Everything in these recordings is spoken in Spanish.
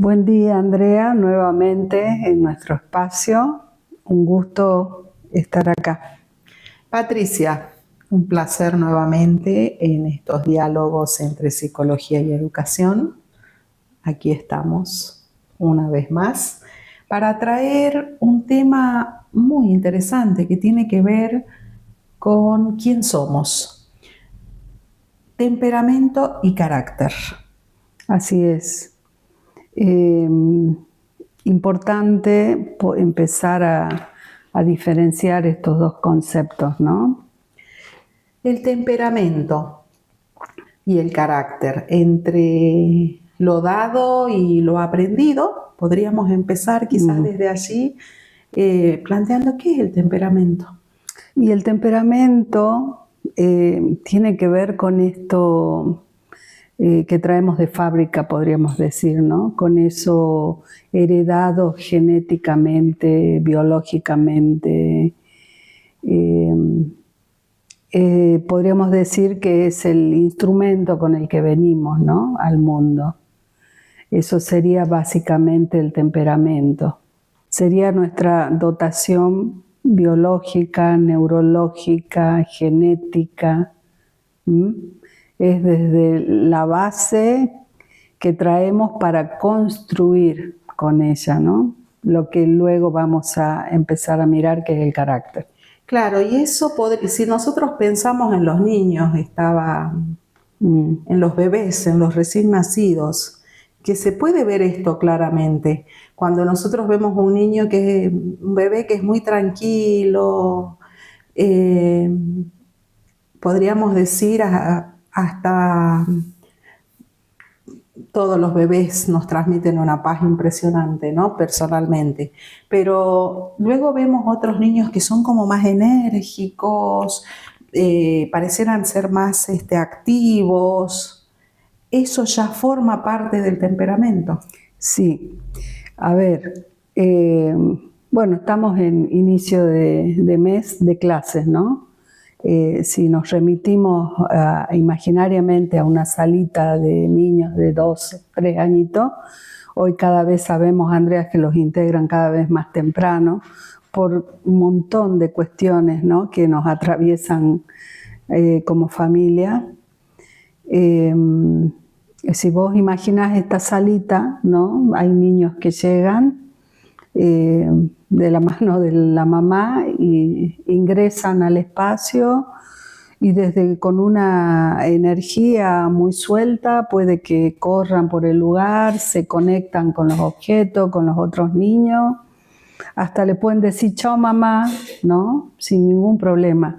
Buen día, Andrea, nuevamente en nuestro espacio. Un gusto estar acá. Patricia, un placer nuevamente en estos diálogos entre psicología y educación. Aquí estamos una vez más para traer un tema muy interesante que tiene que ver con quién somos, temperamento y carácter. Así es. Importante empezar a diferenciar estos dos conceptos, ¿no? El temperamento y el carácter, entre lo dado y lo aprendido, podríamos empezar quizás desde allí planteando qué es el temperamento. Y el temperamento tiene que ver con esto que traemos de fábrica, podríamos decir, ¿no? Con eso heredado genéticamente, biológicamente. Podríamos decir que es el instrumento con el que venimos, ¿no?, al mundo. Eso sería básicamente el temperamento. Sería nuestra dotación biológica, neurológica, genética. Es desde la base que traemos para construir con ella, ¿no?, lo que luego vamos a empezar a mirar, que es el carácter. Claro, y eso, si nosotros pensamos en los niños, en los bebés, en los recién nacidos, que se puede ver esto claramente. Cuando nosotros vemos un niño un bebé que es muy tranquilo, podríamos decir hasta todos los bebés nos transmiten una paz impresionante, ¿no?, personalmente. Pero luego vemos otros niños que son como más enérgicos, parecieran ser más activos. Eso ya forma parte del temperamento. Sí. A ver, bueno, estamos en inicio de mes de clases, ¿no? Si nos remitimos imaginariamente a una salita de niños de 2, 3 añitos, hoy cada vez sabemos, Andrea, que los integran cada vez más temprano por un montón de cuestiones, ¿no?, que nos atraviesan como familia. Si vos imaginás esta salita, ¿no?, hay niños que llegan de la mano de la mamá y ingresan al espacio y con una energía muy suelta puede que corran por el lugar, se conectan con los objetos, con los otros niños, hasta le pueden decir chao mamá, ¿no?, sin ningún problema.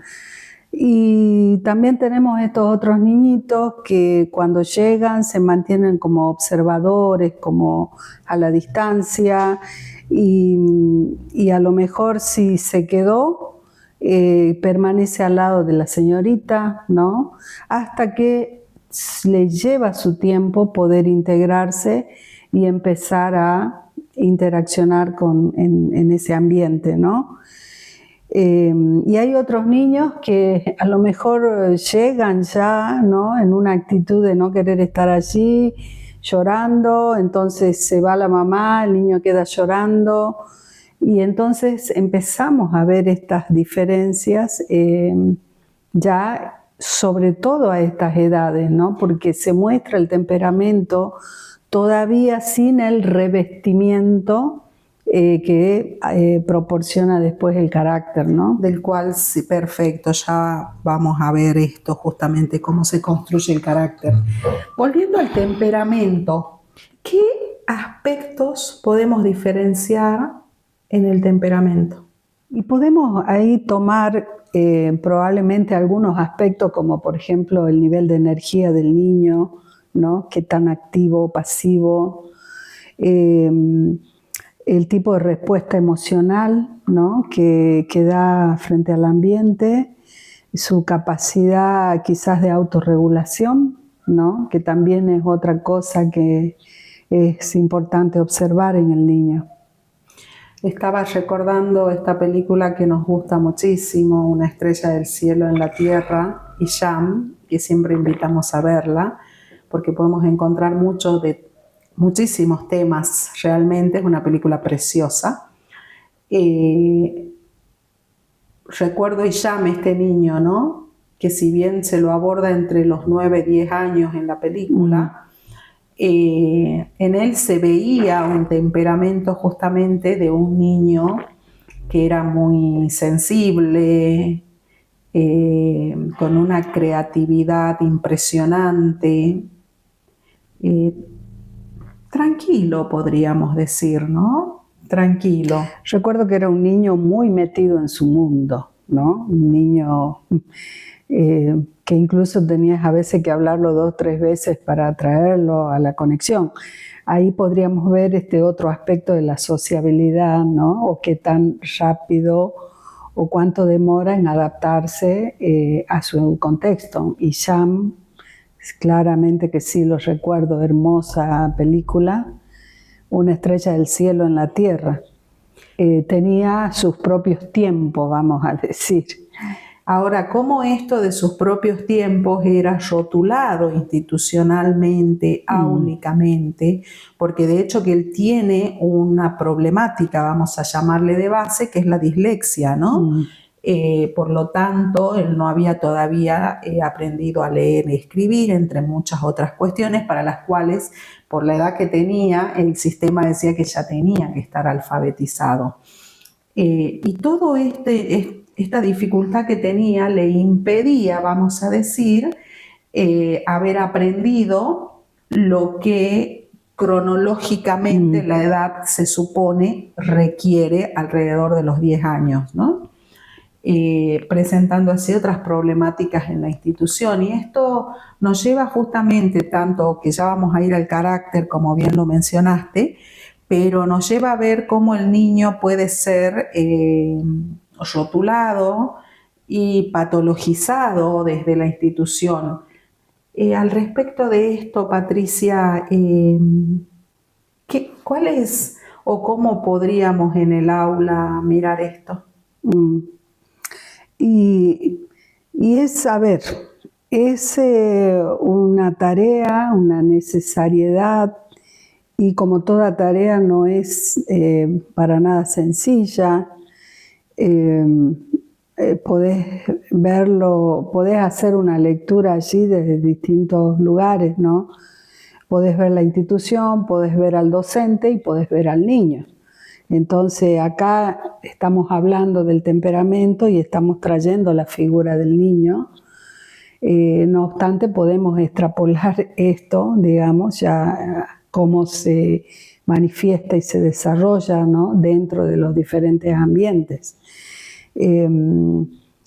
Y también tenemos estos otros niñitos que cuando llegan se mantienen como observadores, como a la distancia, y a lo mejor si se quedó, permanece al lado de la señorita, ¿no?, hasta que le lleva su tiempo poder integrarse y empezar a interaccionar en ese ambiente, ¿no? Y hay otros niños que a lo mejor llegan ya, ¿no?, en una actitud de no querer estar allí, llorando, entonces se va la mamá, el niño queda llorando, y entonces empezamos a ver estas diferencias ya sobre todo a estas edades, ¿no?, porque se muestra el temperamento todavía sin el revestimiento que proporciona después el carácter, ¿no? Del cual, sí, perfecto, ya vamos a ver esto justamente, cómo se construye el carácter. Volviendo al temperamento, ¿qué aspectos podemos diferenciar en el temperamento? Y podemos ahí tomar probablemente algunos aspectos, como por ejemplo el nivel de energía del niño, ¿no?, qué tan activo o pasivo, el tipo de respuesta emocional, ¿no?, que da frente al ambiente, su capacidad quizás de autorregulación, ¿no?, que también es otra cosa que es importante observar en el niño. Estaba recordando esta película que nos gusta muchísimo, Una estrella del cielo en la tierra, y Jam, que siempre invitamos a verla, porque podemos encontrar mucho de muchísimos temas, realmente es una película preciosa. Recuerdo Hicham, este niño, ¿no? Que si bien se lo aborda entre los 9 y 10 años en la película, en él se veía un temperamento justamente de un niño que era muy sensible, con una creatividad impresionante, tranquilo podríamos decir, ¿no? Tranquilo. Recuerdo que era un niño muy metido en su mundo, ¿no? Un niño que incluso tenías a veces que hablarlo 2 o 3 veces para atraerlo a la conexión. Ahí podríamos ver este otro aspecto de la sociabilidad, ¿no? O qué tan rápido o cuánto demora en adaptarse a su contexto. Y Hicham, claramente que sí lo recuerdo, hermosa película, Una estrella del cielo en la tierra. Tenía sus propios tiempos, vamos a decir. Ahora, ¿cómo esto de sus propios tiempos era rotulado institucionalmente, áulicamente? Porque de hecho que él tiene una problemática, vamos a llamarle de base, que es la dislexia, ¿no? Por lo tanto, él no había todavía aprendido a leer y escribir, entre muchas otras cuestiones para las cuales, por la edad que tenía, el sistema decía que ya tenía que estar alfabetizado. Y todo esta dificultad que tenía le impedía, vamos a decir, haber aprendido lo que cronológicamente la edad se supone requiere alrededor de los 10 años, ¿no? Presentando así otras problemáticas en la institución. Y esto nos lleva justamente, tanto que ya vamos a ir al carácter, como bien lo mencionaste, pero nos lleva a ver cómo el niño puede ser rotulado y patologizado desde la institución. Al respecto de esto, Patricia, ¿cuál es o cómo podríamos en el aula mirar esto? Y es, a ver, es una tarea, una necesariedad, y como toda tarea no es para nada sencilla. Podés verlo, podés hacer una lectura allí desde distintos lugares, ¿no? Podés ver la institución, podés ver al docente y podés ver al niño. Entonces acá estamos hablando del temperamento y estamos trayendo la figura del niño. No obstante, podemos extrapolar esto, digamos, ya cómo se manifiesta y se desarrolla, ¿no? Dentro de los diferentes ambientes.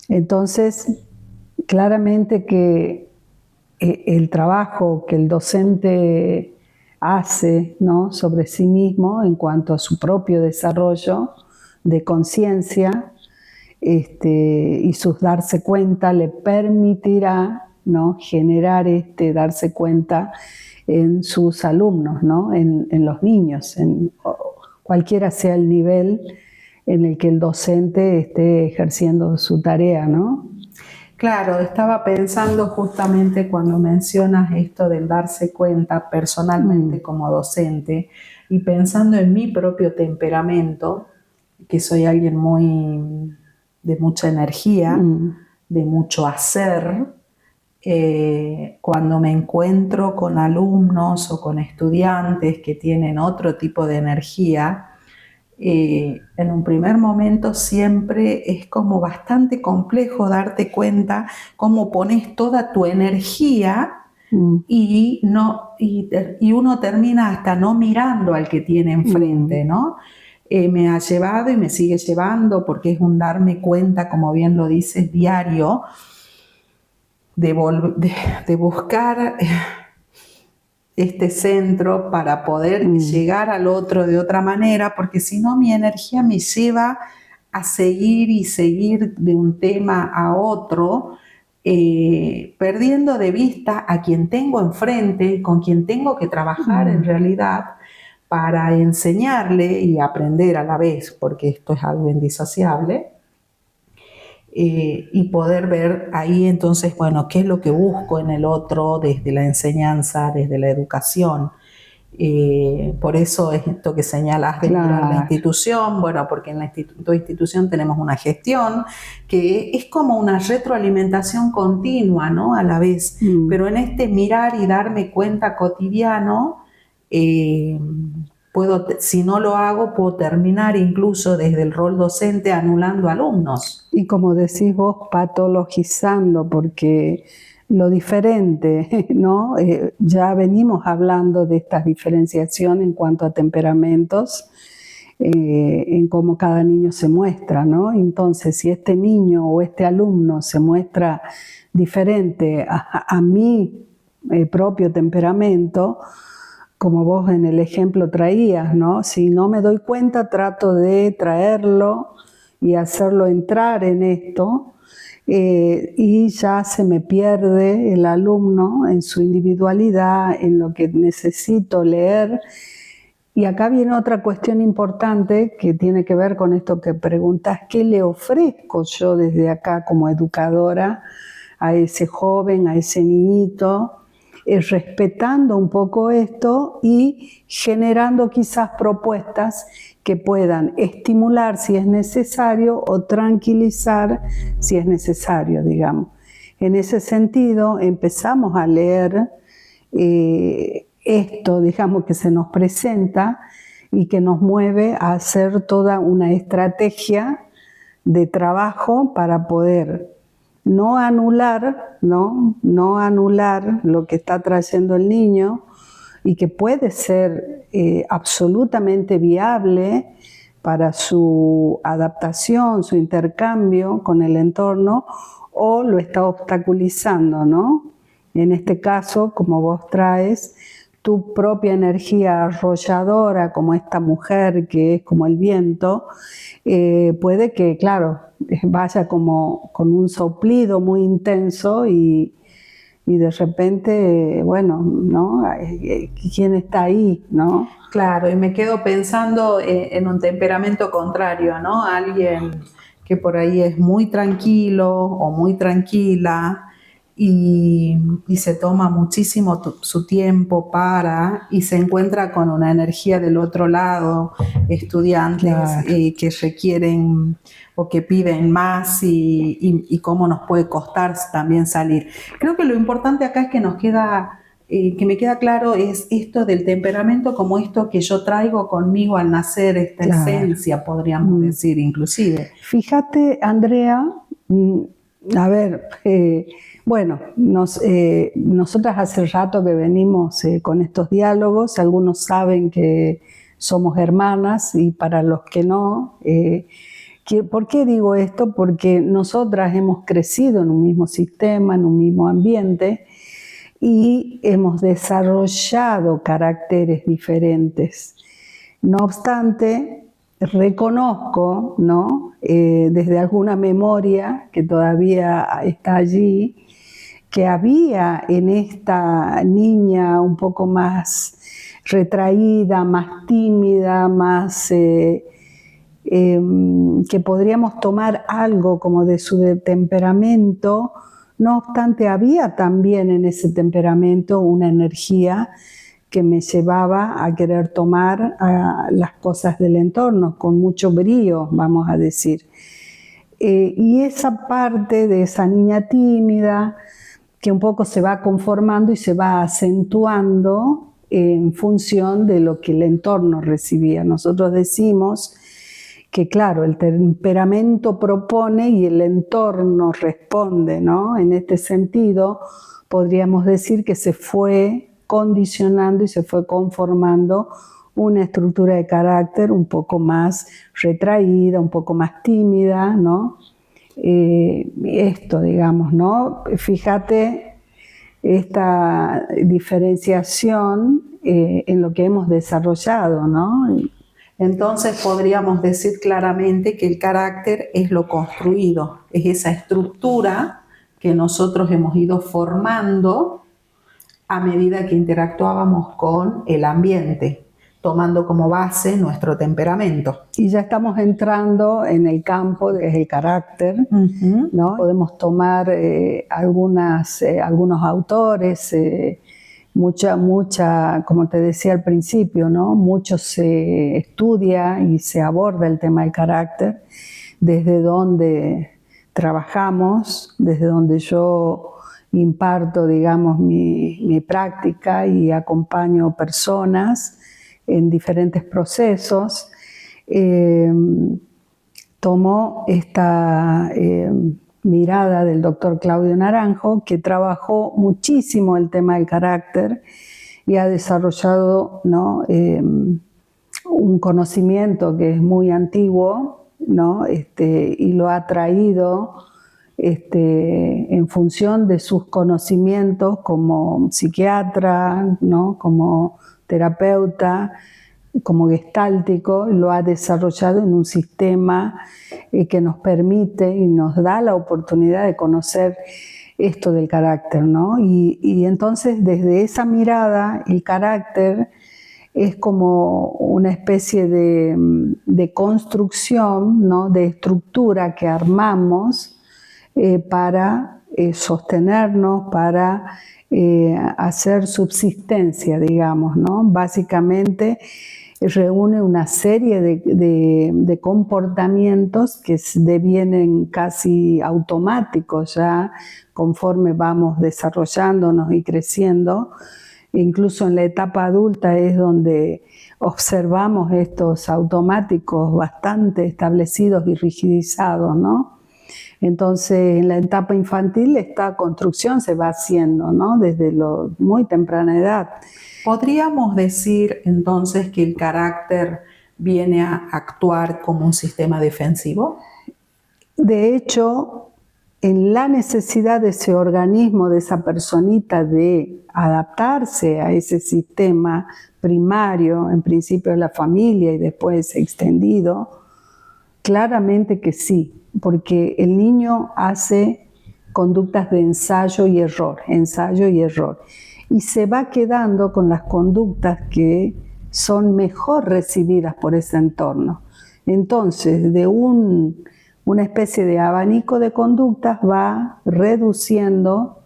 Entonces, claramente que el trabajo que el docente hace, ¿no? Sobre sí mismo en cuanto a su propio desarrollo de conciencia y sus darse cuenta le permitirá, ¿no? Generar darse cuenta en sus alumnos, ¿no? En los niños, en cualquiera sea el nivel en el que el docente esté ejerciendo su tarea, ¿no? Claro, estaba pensando justamente cuando mencionas esto del darse cuenta personalmente como docente y pensando en mi propio temperamento, que soy alguien muy de mucha energía, de mucho hacer. Cuando me encuentro con alumnos o con estudiantes que tienen otro tipo de energía, en un primer momento siempre es como bastante complejo darte cuenta cómo pones toda tu energía y uno termina hasta no mirando al que tiene enfrente, ¿no? Me ha llevado y me sigue llevando porque es un darme cuenta, como bien lo dices, diario, de buscar este centro para poder llegar al otro de otra manera, porque si no mi energía me lleva a seguir y seguir de un tema a otro, perdiendo de vista a quien tengo enfrente, con quien tengo que trabajar en realidad para enseñarle y aprender a la vez, porque esto es algo indisociable. Y poder ver ahí entonces, bueno, qué es lo que busco en el otro desde la enseñanza, desde la educación. Por eso es esto que señalas de mirar la institución, bueno, porque en tu institución tenemos una gestión que es como una retroalimentación continua, ¿no? A la vez, pero en este mirar y darme cuenta cotidiano, si no lo hago, puedo terminar incluso desde el rol docente anulando alumnos. Y como decís vos, patologizando, porque lo diferente, ¿no? Ya venimos hablando de esta diferenciación en cuanto a temperamentos, en cómo cada niño se muestra, ¿no? Entonces, si este niño o este alumno se muestra diferente a mi propio temperamento, como vos en el ejemplo traías, ¿no? Si no me doy cuenta, trato de traerlo y hacerlo entrar en esto, y ya se me pierde el alumno en su individualidad, en lo que necesito leer. Y acá viene otra cuestión importante que tiene que ver con esto que preguntas: ¿qué le ofrezco yo desde acá como educadora a ese joven, a ese niñito? Respetando un poco esto y generando quizás propuestas que puedan estimular si es necesario o tranquilizar si es necesario, digamos. En ese sentido, empezamos a leer esto, digamos, que se nos presenta y que nos mueve a hacer toda una estrategia de trabajo para poder no anular lo que está trayendo el niño y que puede ser absolutamente viable para su adaptación, su intercambio con el entorno, o lo está obstaculizando, ¿no? En este caso, como vos traes, tu propia energía arrolladora, como esta mujer que es como el viento, puede que, claro, vaya como con un soplido muy intenso y de repente, bueno, ¿no? ¿Quién está ahí, no? Claro, y me quedo pensando en un temperamento contrario, ¿no? Alguien que por ahí es muy tranquilo o muy tranquila y se toma muchísimo su tiempo y se encuentra con una energía del otro lado, estudiantes que requieren o que piden más y cómo nos puede costar también salir. Creo que lo importante acá es que que me queda claro es esto del temperamento como esto que yo traigo conmigo al nacer, esta esencia, podríamos decir, inclusive. Fíjate, Andrea, a ver, bueno, nosotras hace rato que venimos con estos diálogos, algunos saben que somos hermanas y para los que no, ¿por qué digo esto? Porque nosotras hemos crecido en un mismo sistema, en un mismo ambiente, y hemos desarrollado caracteres diferentes. No obstante, reconozco, ¿no? Desde alguna memoria que todavía está allí, que había en esta niña un poco más retraída, más tímida, más que podríamos tomar algo como de su temperamento. No obstante, había también en ese temperamento una energía que me llevaba a querer tomar las cosas del entorno con mucho brío, vamos a decir. Y esa parte de esa niña tímida que un poco se va conformando y se va acentuando en función de lo que el entorno recibía. Nosotros decimos que, claro, el temperamento propone y el entorno responde, ¿no? En este sentido, podríamos decir que se fue condicionando y se fue conformando una estructura de carácter un poco más retraída, un poco más tímida, ¿no? Esto, digamos, ¿no? Fíjate esta diferenciación en lo que hemos desarrollado, ¿no? Entonces podríamos decir claramente que el carácter es lo construido, es esa estructura que nosotros hemos ido formando a medida que interactuábamos con el ambiente, tomando como base nuestro temperamento. Y ya estamos entrando en el campo del carácter, ¿no? Podemos tomar algunos autores como te decía al principio, ¿no? Mucho se estudia y se aborda el tema del carácter, desde donde trabajamos, desde donde yo imparto, digamos, mi práctica y acompaño personas en diferentes procesos. Tomo esta mirada del doctor Claudio Naranjo, que trabajó muchísimo el tema del carácter y ha desarrollado, ¿no? Un conocimiento que es muy antiguo, ¿no? Y lo ha traído en función de sus conocimientos como psiquiatra, ¿no? Como terapeuta, como gestáltico, lo ha desarrollado en un sistema que nos permite y nos da la oportunidad de conocer esto del carácter, ¿no? Y entonces desde esa mirada el carácter es como una especie de construcción, ¿no? De estructura que armamos para sostenernos, para hacer subsistencia, digamos, ¿no? Básicamente reúne una serie de comportamientos que devienen casi automáticos ya conforme vamos desarrollándonos y creciendo. Incluso en la etapa adulta es donde observamos estos automáticos bastante establecidos y rigidizados, ¿no? Entonces, en la etapa infantil esta construcción se va haciendo, ¿no? Desde muy temprana edad. ¿Podríamos decir entonces que el carácter viene a actuar como un sistema defensivo? De hecho, en la necesidad de ese organismo, de esa personita de adaptarse a ese sistema primario, en principio la familia y después extendido, claramente que sí, porque el niño hace conductas de ensayo y error, y se va quedando con las conductas que son mejor recibidas por ese entorno. Entonces, de una especie de abanico de conductas va reduciendo,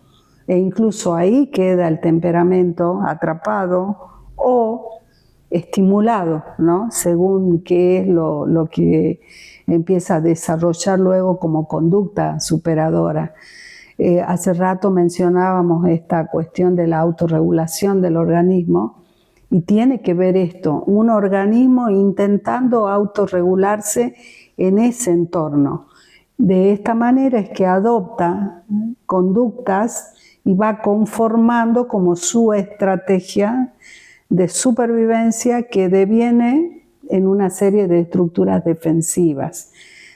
e incluso ahí queda el temperamento atrapado o estimulado, ¿no? Según qué es lo que empieza a desarrollar luego como conducta superadora. Hace rato mencionábamos esta cuestión de la autorregulación del organismo y tiene que ver esto, un organismo intentando autorregularse en ese entorno. De esta manera es que adopta conductas y va conformando como su estrategia de supervivencia que deviene en una serie de estructuras defensivas.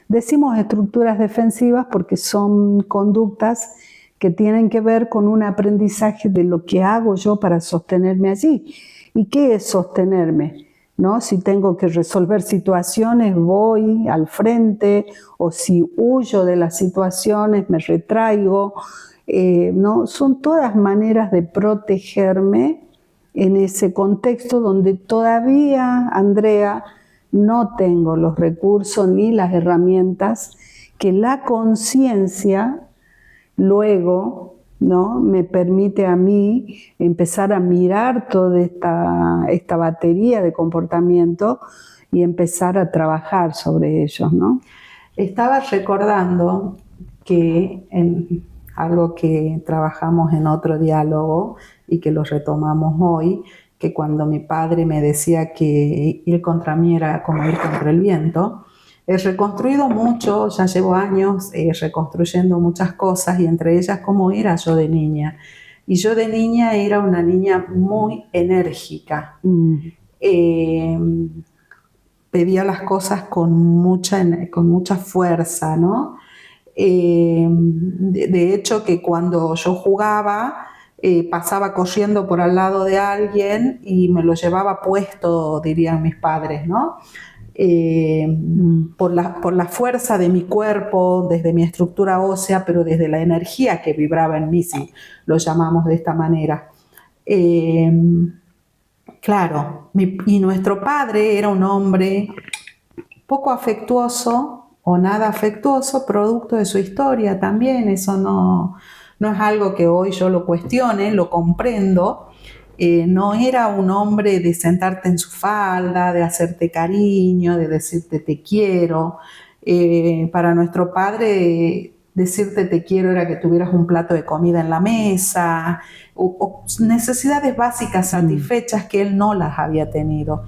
Decimos estructuras defensivas porque son conductas que tienen que ver con un aprendizaje de lo que hago yo para sostenerme allí. ¿Y qué es sostenerme? ¿No? Si tengo que resolver situaciones, voy al frente, o si huyo de las situaciones, me retraigo. ¿No? Son todas maneras de protegerme en ese contexto donde todavía, Andrea, no tengo los recursos ni las herramientas que la conciencia luego, ¿no? Me permite a mí empezar a mirar toda esta batería de comportamiento y empezar a trabajar sobre ellos, ¿no? Estaba recordando que en algo que trabajamos en otro diálogo y que lo retomamos hoy, que cuando mi padre me decía que ir contra mí era como ir contra el viento, he reconstruido mucho, ya llevo años reconstruyendo muchas cosas y entre ellas cómo era yo de niña. Y yo de niña era una niña muy enérgica. Pedía las cosas con mucha fuerza, ¿no? De hecho, que cuando yo jugaba, pasaba corriendo por al lado de alguien y me lo llevaba puesto, dirían mis padres, ¿no? Por la fuerza de mi cuerpo, desde mi estructura ósea, pero desde la energía que vibraba en mí, si lo llamamos de esta manera. Claro, y nuestro padre era un hombre poco afectuoso o nada afectuoso, producto de su historia también. Eso no es algo que hoy yo lo cuestione, lo comprendo. no era un hombre de sentarte en su falda, de hacerte cariño, de decirte te quiero. Para nuestro padre, decirte te quiero era que tuvieras un plato de comida en la mesa, o necesidades básicas satisfechas que él no las había tenido.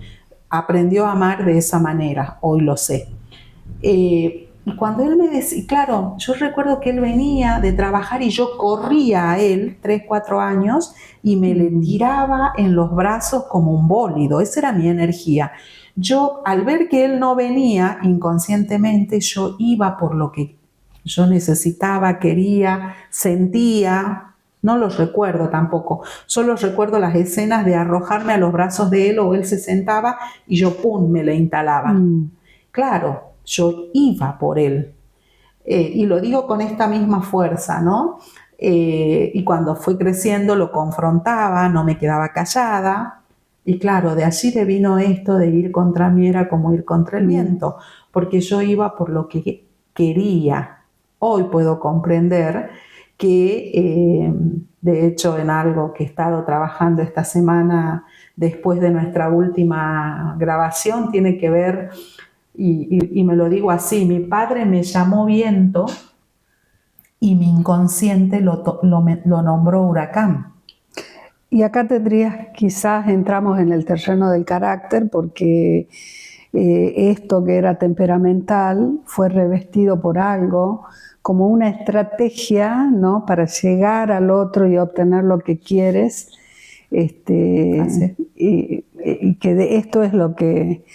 Aprendió a amar de esa manera, hoy lo sé. Y cuando él me decía, claro, yo recuerdo que él venía de trabajar y yo corría a él, 3, 4 años, y me le tiraba en los brazos como un bólido. Esa era mi energía. Yo, al ver que él no venía, inconscientemente yo iba por lo que yo necesitaba, quería, sentía. No los recuerdo tampoco, solo recuerdo las escenas de arrojarme a los brazos de él, o él se sentaba y yo, pum, me le instalaba. Claro, yo iba por él. Y lo digo con esta misma fuerza, ¿no? Y cuando fui creciendo lo confrontaba, no me quedaba callada. Y claro, de allí le vino esto de ir contra mí, era como ir contra el viento, porque yo iba por lo que quería. Hoy puedo comprender que, de hecho, en algo que he estado trabajando esta semana después de nuestra última grabación, tiene que ver, y me lo digo así, mi padre me llamó viento y mi inconsciente lo nombró huracán. Y acá quizás entramos en el terreno del carácter, porque esto que era temperamental fue revestido por algo, como una estrategia, ¿no?, para llegar al otro y obtener lo que quieres. Y que esto es lo que,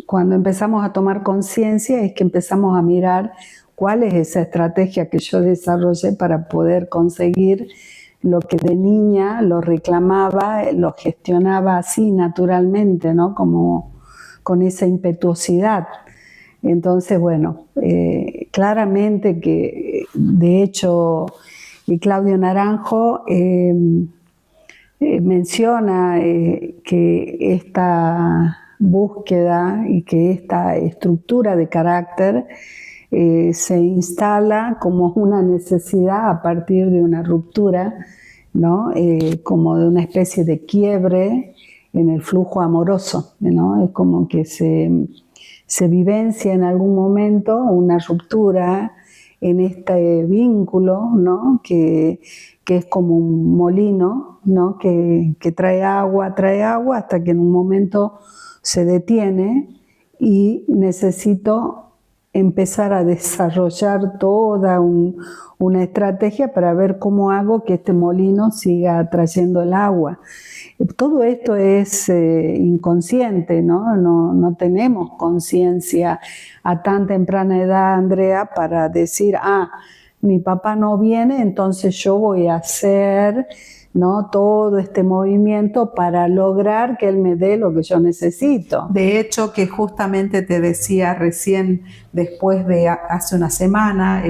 cuando empezamos a tomar conciencia, es que empezamos a mirar cuál es esa estrategia que yo desarrollé para poder conseguir lo que de niña lo reclamaba, lo gestionaba así naturalmente, ¿no?, como con esa impetuosidad. Entonces, bueno, claramente que, de hecho, Claudio Naranjo menciona que esta búsqueda y que esta estructura de carácter se instala como una necesidad a partir de una ruptura, ¿no? Como de una especie de quiebre en el flujo amoroso, ¿no? Es como que se vivencia en algún momento una ruptura en este vínculo, ¿no?, que es como un molino, ¿no?, que trae agua, hasta que en un momento se detiene y necesito empezar a desarrollar toda una estrategia para ver cómo hago que este molino siga trayendo el agua. Todo esto es inconsciente, ¿no? No tenemos conciencia a tan temprana edad, Andrea, para decir, mi papá no viene, entonces yo voy a hacer, ¿no?, todo este movimiento para lograr que él me dé lo que yo necesito. De hecho, que justamente te decía recién, después de hace una semana,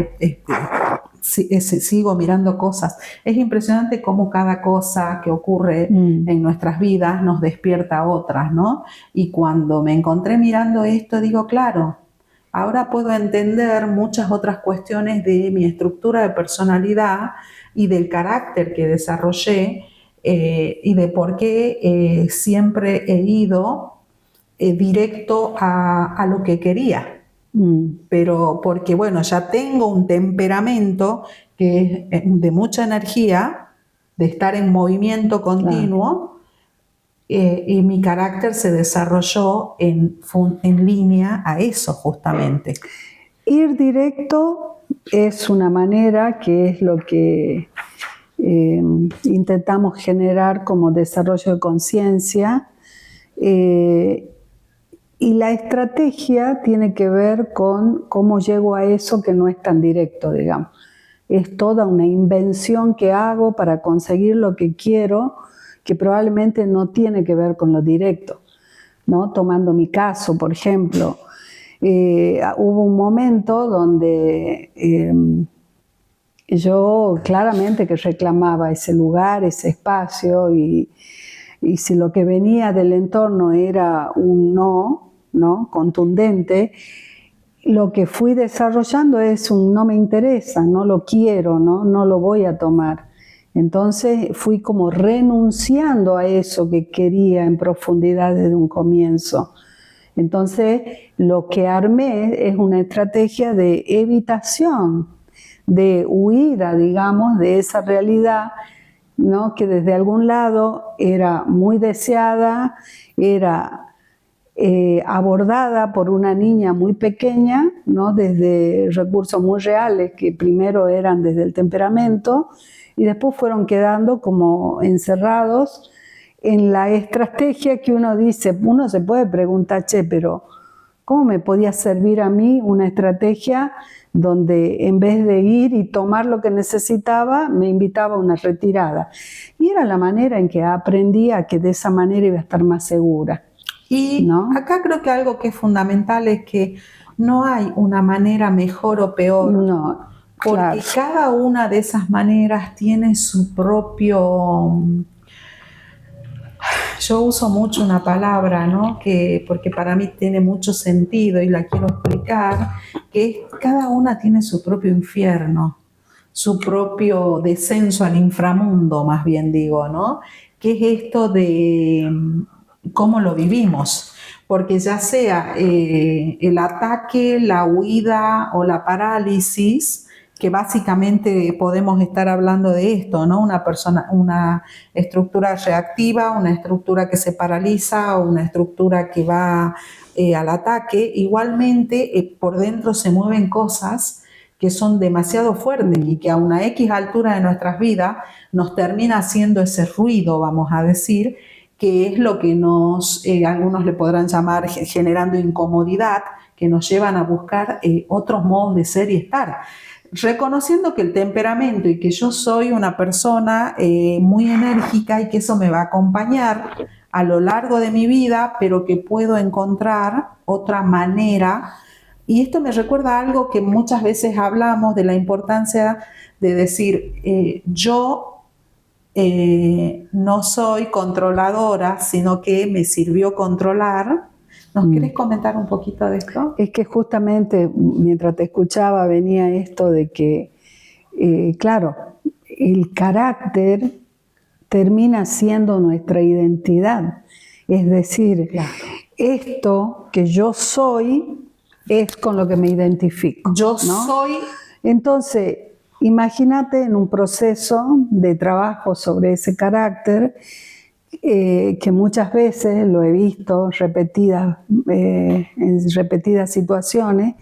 sigo mirando cosas. Es impresionante cómo cada cosa que ocurre en nuestras vidas nos despierta otras, ¿no? Y cuando me encontré mirando esto, digo, claro, ahora puedo entender muchas otras cuestiones de mi estructura de personalidad y del carácter que desarrollé, y de por qué siempre he ido directo a lo que quería. Pero porque, bueno, ya tengo un temperamento que es de mucha energía, de estar en movimiento continuo, y mi carácter se desarrolló en línea a eso justamente. Ir directo es una manera que es lo que intentamos generar como desarrollo de conciencia, y la estrategia tiene que ver con cómo llego a eso que no es tan directo, digamos. Es toda una invención que hago para conseguir lo que quiero, que probablemente no tiene que ver con lo directo, ¿no? Tomando mi caso, por ejemplo, hubo un momento donde yo claramente que reclamaba ese lugar, ese espacio, y si lo que venía del entorno era un no contundente, lo que fui desarrollando es un no me interesa, no lo quiero, no lo voy a tomar. Entonces fui como renunciando a eso que quería en profundidad desde un comienzo. Entonces lo que armé es una estrategia de evitación, de huida, digamos, de esa realidad, ¿no? Que desde algún lado era muy deseada, era abordada por una niña muy pequeña, ¿no? Desde recursos muy reales que primero eran desde el temperamento y después fueron quedando como encerrados en la estrategia que uno dice, uno se puede preguntar, che, pero ¿cómo me podía servir a mí una estrategia donde en vez de ir y tomar lo que necesitaba, me invitaba a una retirada? Y era la manera en que aprendía que de esa manera iba a estar más segura. Y ¿no? acá creo que algo que es fundamental es que no hay una manera mejor o peor, No, porque claro. cada una de esas maneras tiene su propio... Yo uso mucho una palabra, ¿no? Porque para mí tiene mucho sentido y la quiero explicar, que cada una tiene su propio infierno, su propio descenso al inframundo, más bien digo, ¿no? Que es esto de cómo lo vivimos, porque ya sea el ataque, la huida o la parálisis, que básicamente podemos estar hablando de esto, ¿no? Una estructura reactiva, una estructura que se paraliza o una estructura que va al ataque. Igualmente, por dentro se mueven cosas que son demasiado fuertes y que a una X altura de nuestras vidas nos termina haciendo ese ruido, vamos a decir, que es lo que algunos le podrán llamar generando incomodidad, que nos llevan a buscar otros modos de ser y estar. Reconociendo que el temperamento y que yo soy una persona muy enérgica y que eso me va a acompañar a lo largo de mi vida, pero que puedo encontrar otra manera. Y esto me recuerda a algo que muchas veces hablamos de la importancia de decir, yo no soy controladora, sino que me sirvió controlar. ¿Nos querés comentar un poquito de esto? Es que justamente mientras te escuchaba venía esto de que, claro, el carácter termina siendo nuestra identidad. Es decir, Claro. Esto que yo soy es con lo que me identifico. Yo ¿no? soy... Entonces, imagínate en un proceso de trabajo sobre ese carácter, que muchas veces lo he visto en repetidas situaciones,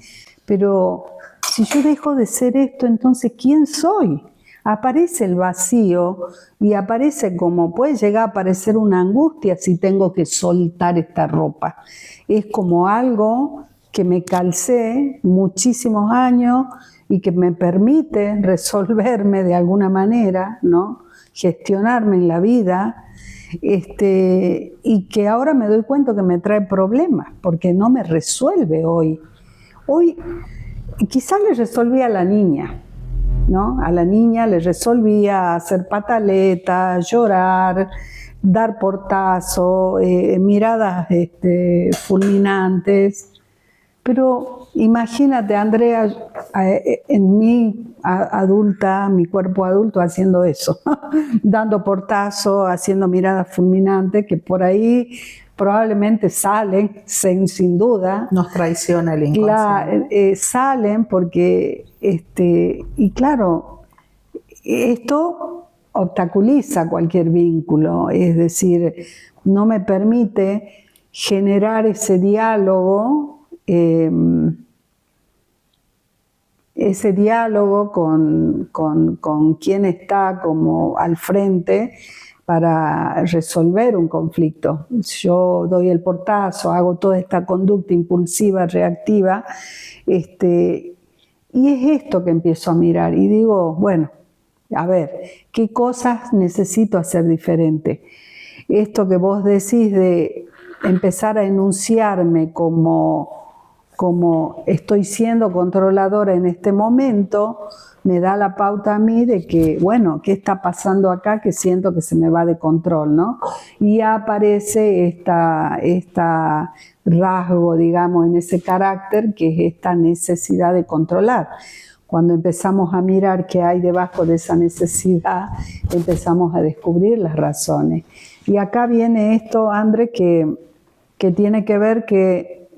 pero si yo dejo de ser esto, entonces ¿quién soy? Aparece el vacío y aparece como puede llegar a aparecer una angustia si tengo que soltar esta ropa. Es como algo que me calcé muchísimos años y que me permite resolverme de alguna manera, ¿no? Gestionarme en la vida. Y que ahora me doy cuenta que me trae problemas, porque no me resuelve hoy. Hoy quizás le resolvía a la niña, ¿no? A la niña le resolvía hacer pataletas, llorar, dar portazo, miradas fulminantes. Pero imagínate, Andrea, en mí adulta, mi cuerpo adulto haciendo eso, dando portazo, haciendo miradas fulminantes, que por ahí probablemente salen, sin duda. Nos traiciona el inconsciente. Salen porque, y claro, esto obstaculiza cualquier vínculo, es decir, no me permite generar ese diálogo con quien está como al frente para resolver un conflicto. Yo doy el portazo, hago toda esta conducta impulsiva, reactiva, y es esto que empiezo a mirar y digo, bueno, a ver, ¿qué cosas necesito hacer diferente? Esto que vos decís de empezar a enunciarme como estoy siendo controladora en este momento, me da la pauta a mí de que, bueno, ¿qué está pasando acá? Que siento que se me va de control, ¿no? Y aparece esta rasgo, digamos, en ese carácter, que es esta necesidad de controlar. Cuando empezamos a mirar qué hay debajo de esa necesidad, empezamos a descubrir las razones. Y acá viene esto, André, que tiene que ver que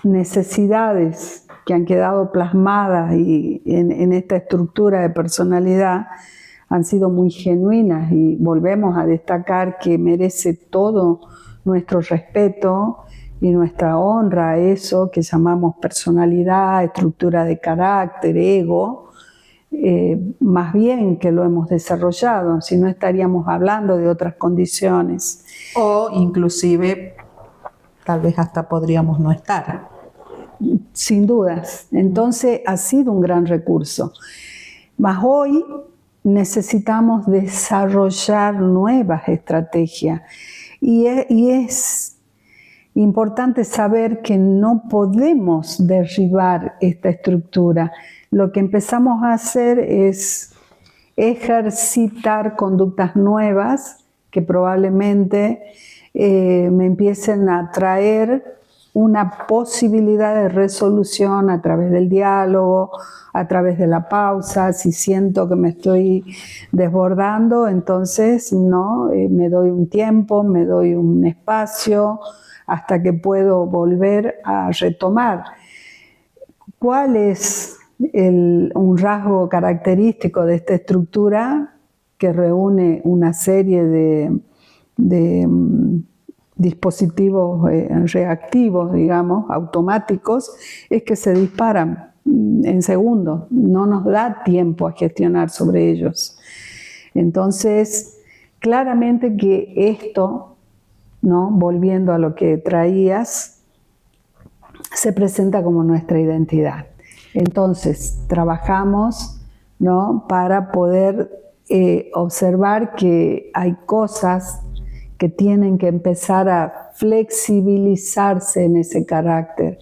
necesidades que han quedado plasmadas en esta estructura de personalidad han sido muy genuinas, y volvemos a destacar que merece todo nuestro respeto y nuestra honra a eso que llamamos personalidad, estructura de carácter, ego, más bien que lo hemos desarrollado, si no estaríamos hablando de otras condiciones. O inclusive, tal vez hasta podríamos no estar. Sin dudas. Entonces ha sido un gran recurso. Mas hoy necesitamos desarrollar nuevas estrategias. Y es importante saber que no podemos derribar esta estructura. Lo que empezamos a hacer es ejercitar conductas nuevas que probablemente me empiecen a traer una posibilidad de resolución a través del diálogo, a través de la pausa. Si siento que me estoy desbordando, entonces me doy un tiempo, me doy un espacio hasta que puedo volver a retomar. ¿Cuál es un rasgo característico de esta estructura que reúne una serie de dispositivos reactivos, digamos, automáticos? Es que se disparan en segundos, no nos da tiempo a gestionar sobre ellos. Entonces, claramente que esto, ¿no?, volviendo a lo que traías, se presenta como nuestra identidad. Entonces, trabajamos, ¿no?, para poder observar que hay cosas que tienen que empezar a flexibilizarse en ese carácter,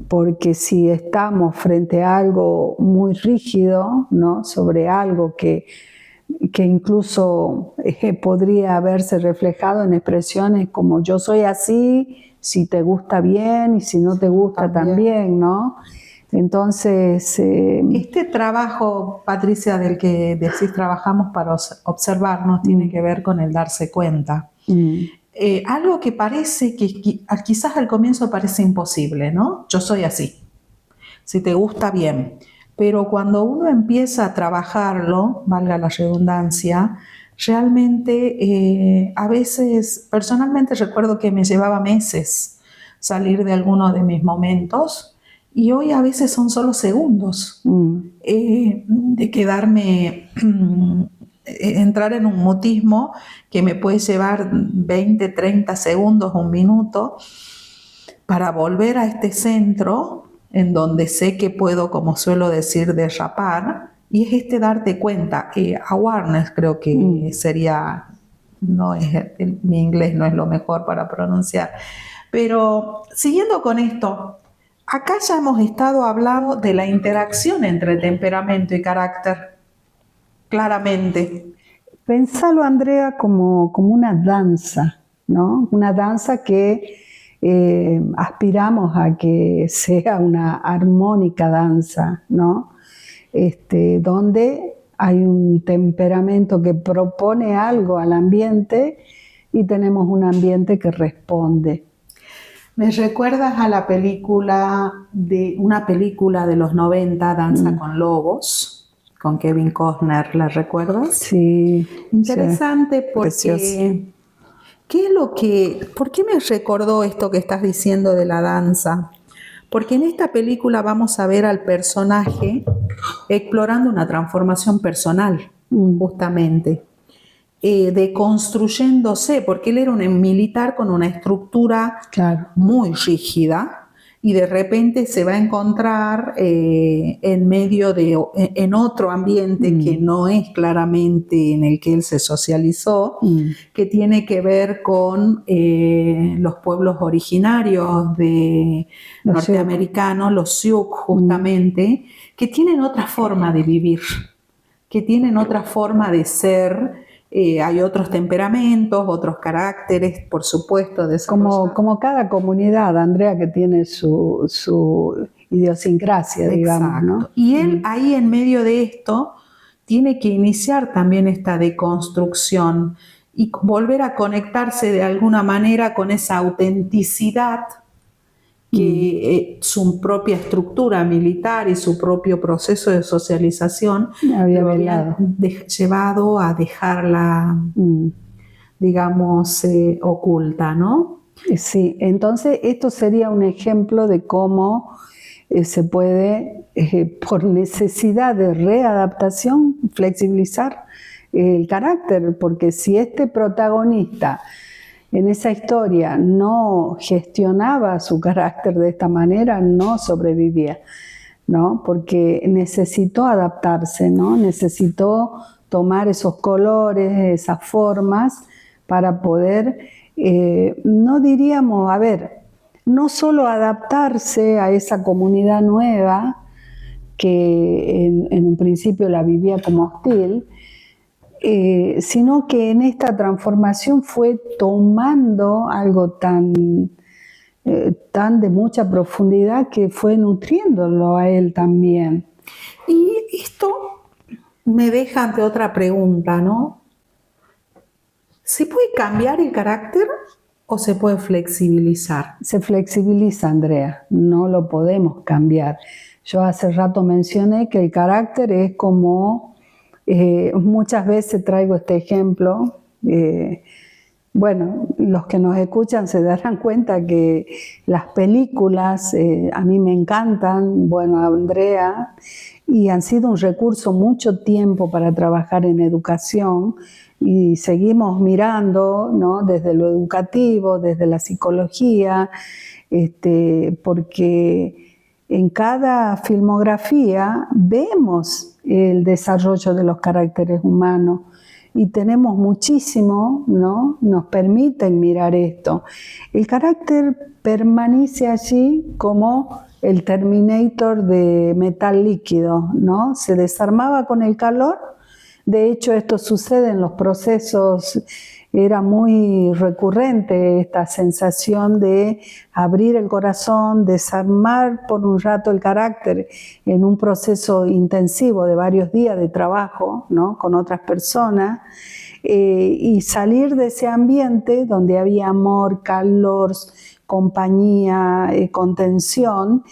porque si estamos frente a algo muy rígido, ¿no?, sobre algo que incluso podría haberse reflejado en expresiones como yo soy así, si te gusta bien y si no te gusta también, ¿no? Entonces... Este trabajo, Patricia, del que decís trabajamos para observarnos, tiene que ver con el darse cuenta. Algo que parece que quizás al comienzo parece imposible, ¿no? Yo soy así. Si te gusta, bien. Pero cuando uno empieza a trabajarlo, valga la redundancia, realmente a veces, personalmente recuerdo que me llevaba meses salir de alguno de mis momentos, y hoy a veces son solo segundos de quedarme, entrar en un mutismo que me puede llevar 20, 30 segundos, un minuto, para volver a este centro en donde sé que puedo, como suelo decir, derrapar, y es este darte cuenta. Awareness creo que sería, mi inglés no es lo mejor para pronunciar, pero siguiendo con esto, acá ya hemos estado hablando de la interacción entre temperamento y carácter, claramente. Pensalo, Andrea, como una danza, ¿no? Una danza que aspiramos a que sea una armónica danza, ¿no? Donde hay un temperamento que propone algo al ambiente y tenemos un ambiente que responde. ¿Me recuerdas a una película de los 90, Danza con Lobos, con Kevin Costner? ¿La recuerdas? Sí. Interesante, sí, porque precioso. ¿por qué me recordó esto que estás diciendo de la danza? Porque en esta película vamos a ver al personaje explorando una transformación personal, justamente. Deconstruyéndose, porque él era un militar con una estructura muy rígida, y de repente se va a encontrar en otro ambiente que no es claramente en el que él se socializó, que tiene que ver con los pueblos originarios norteamericanos, los Sioux justamente, que tienen otra forma de vivir, que tienen otra forma de ser. Hay otros temperamentos, otros caracteres, por supuesto. Como cada comunidad, Andrea, que tiene su idiosincrasia, digamos, ¿no? Y él ahí en medio de esto tiene que iniciar también esta deconstrucción y volver a conectarse de alguna manera con esa autenticidad que su propia estructura militar y su propio proceso de socialización lo habían llevado a dejarla, digamos, oculta, ¿no? Sí, entonces esto sería un ejemplo de cómo se puede, por necesidad de readaptación, flexibilizar el carácter, porque si este protagonista en esa historia no gestionaba su carácter de esta manera, no sobrevivía, ¿no? Porque necesitó adaptarse, ¿no? Necesitó tomar esos colores, esas formas para poder, no diríamos, a ver, no solo adaptarse a esa comunidad nueva que en un principio la vivía como hostil, sino que en esta transformación fue tomando algo tan de mucha profundidad que fue nutriéndolo a él también. Y esto me deja ante otra pregunta, ¿no? ¿Se puede cambiar el carácter o se puede flexibilizar? Se flexibiliza, Andrea, no lo podemos cambiar. Yo hace rato mencioné que el carácter es como, muchas veces traigo este ejemplo, bueno, los que nos escuchan se darán cuenta que las películas a mí me encantan, bueno, a Andrea, y han sido un recurso mucho tiempo para trabajar en educación y seguimos mirando, ¿no? Desde lo educativo, desde la psicología, porque en cada filmografía vemos el desarrollo de los caracteres humanos. Y tenemos muchísimo, ¿no? Nos permiten mirar esto. El carácter permanece allí como el Terminator de metal líquido, ¿no? Se desarmaba con el calor. De hecho, esto sucede en los procesos, era muy recurrente esta sensación de abrir el corazón, desarmar por un rato el carácter en un proceso intensivo de varios días de trabajo, ¿no? Con otras personas, y salir de ese ambiente donde había amor, calor, compañía, contención,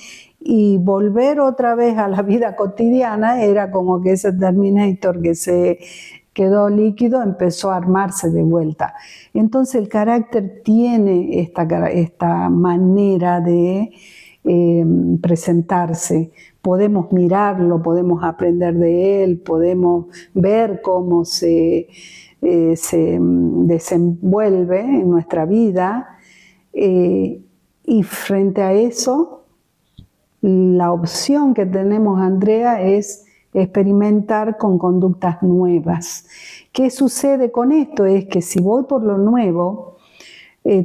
y volver otra vez a la vida cotidiana era como que ese Terminator que se quedó líquido empezó a armarse de vuelta. Entonces el carácter tiene esta manera de presentarse. Podemos mirarlo, podemos aprender de él, podemos ver cómo se desenvuelve en nuestra vida, y frente a eso la opción que tenemos, Andrea, es experimentar con conductas nuevas. ¿Qué sucede con esto? Es que si voy por lo nuevo,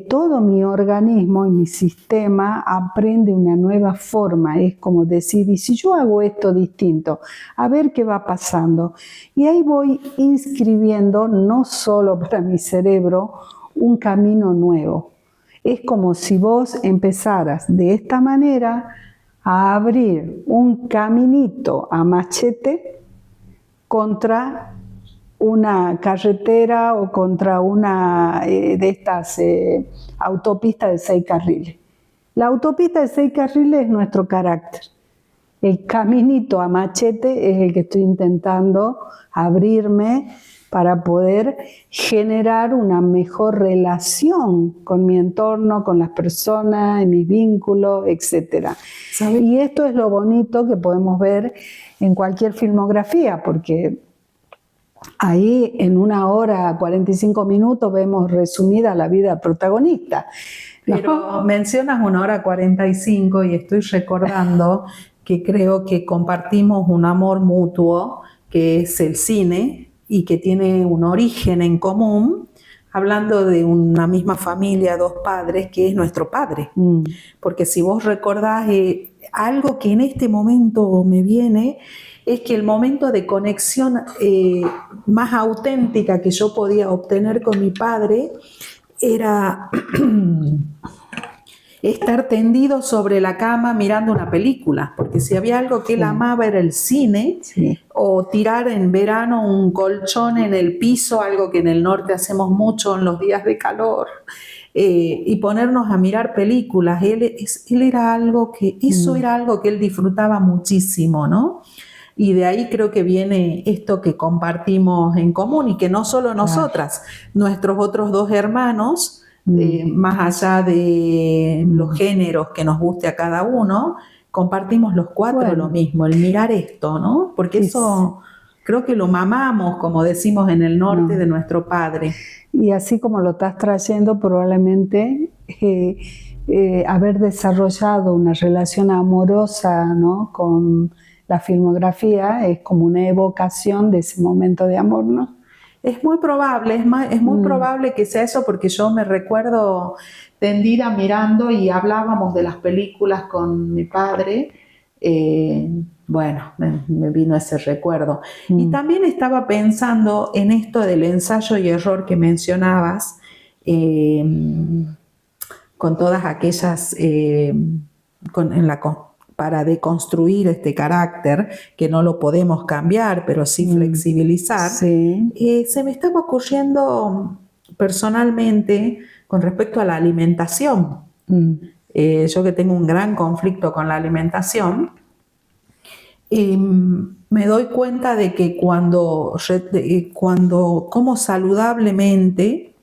todo mi organismo y mi sistema aprende una nueva forma. Es como decir, y si yo hago esto distinto, a ver qué va pasando. Y ahí voy inscribiendo, no solo para mi cerebro, un camino nuevo. Es como si vos empezaras de esta manera a abrir un caminito a machete contra una carretera o contra una de estas autopistas de 6 carriles. La autopista de 6 carriles es nuestro carácter. El caminito a machete es el que estoy intentando abrirme para poder generar una mejor relación con mi entorno, con las personas, en mis vínculos, etc. ¿Sabe? Y esto es lo bonito que podemos ver en cualquier filmografía, porque ahí en 1 hora 45 minutos vemos resumida la vida del protagonista. Pero mencionas 1 hora 45 y estoy recordando que creo que compartimos un amor mutuo, que es el cine, y que tiene un origen en común, hablando de una misma familia, 2 padres, que es nuestro padre. Porque si vos recordás, algo que en este momento me viene, es que el momento de conexión más auténtica que yo podía obtener con mi padre era estar tendido sobre la cama mirando una película, porque si había algo que él amaba era el cine, o tirar en verano un colchón en el piso, algo que en el norte hacemos mucho en los días de calor, y ponernos a mirar películas. Él era algo que, eso era algo que él disfrutaba muchísimo, ¿no? Y de ahí creo que viene esto que compartimos en común y que no solo nosotras, nuestros otros 2 hermanos, más allá de los géneros que nos guste a cada uno, compartimos los 4 lo mismo, el mirar esto, ¿no? Porque eso creo que lo mamamos, como decimos en el norte, de nuestro padre. Y así como lo estás trayendo, probablemente haber desarrollado una relación amorosa, ¿no?, con la filmografía es como una evocación de ese momento de amor, ¿no? Es muy probable, es muy probable que sea eso, porque yo me recuerdo tendida mirando y hablábamos de las películas con mi padre. Bueno, me vino ese recuerdo. Y también estaba pensando en esto del ensayo y error que mencionabas, con todas aquellas, para deconstruir este carácter, que no lo podemos cambiar, pero sí flexibilizar. Se me estaba ocurriendo personalmente con respecto a la alimentación. Yo que tengo un gran conflicto con la alimentación, me doy cuenta de que cuando como saludablemente,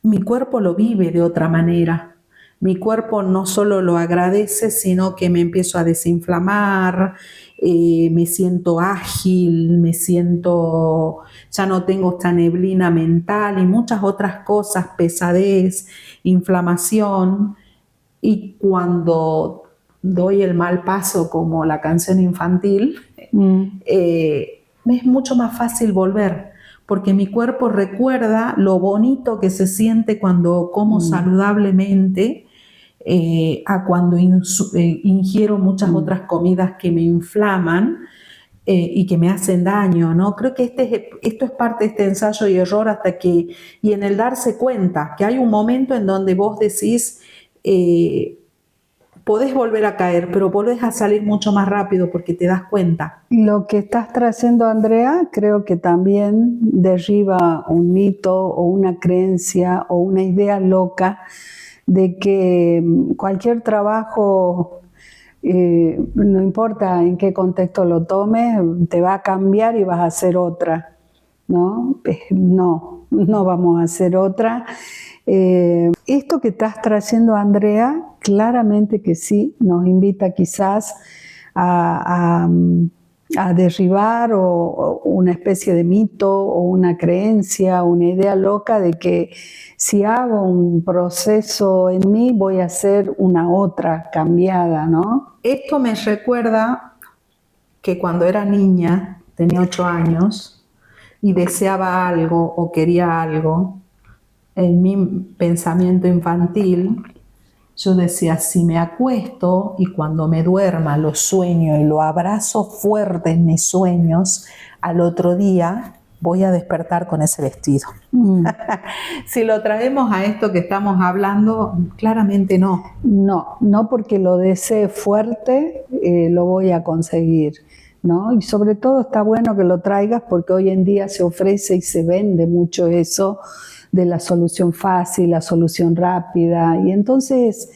mi cuerpo lo vive de otra manera. Mi cuerpo no solo lo agradece, sino que me empiezo a desinflamar, me siento ágil, ya no tengo esta neblina mental y muchas otras cosas, pesadez, inflamación. Y cuando doy el mal paso, como la canción infantil, me es mucho más fácil volver, porque mi cuerpo recuerda lo bonito que se siente cuando como saludablemente, a cuando ingiero muchas otras comidas que me inflaman y que me hacen daño, ¿no? Creo que esto es parte de este ensayo y error, y en el darse cuenta que hay un momento en donde vos decís, podés volver a caer, pero volvés a salir mucho más rápido porque te das cuenta. Lo que estás trayendo, Andrea, creo que también derriba un mito o una creencia o una idea loca de que cualquier trabajo, no importa en qué contexto lo tomes, te va a cambiar y vas a hacer otra, ¿no? No vamos a hacer otra. Esto que estás trayendo, Andrea, claramente que sí, nos invita quizás a derribar o una especie de mito o una creencia, una idea loca de que si hago un proceso en mí voy a hacer una otra cambiada, ¿no? Esto me recuerda que cuando era niña, tenía 8 años, y deseaba algo o quería algo, en mi pensamiento infantil, yo decía, si me acuesto y cuando me duerma lo sueño y lo abrazo fuerte en mis sueños, al otro día voy a despertar con ese vestido. Si lo traemos a esto que estamos hablando, claramente no. No porque lo desee fuerte, lo voy a conseguir, ¿no? Y sobre todo está bueno que lo traigas porque hoy en día se ofrece y se vende mucho eso de la solución fácil, la solución rápida. Y entonces,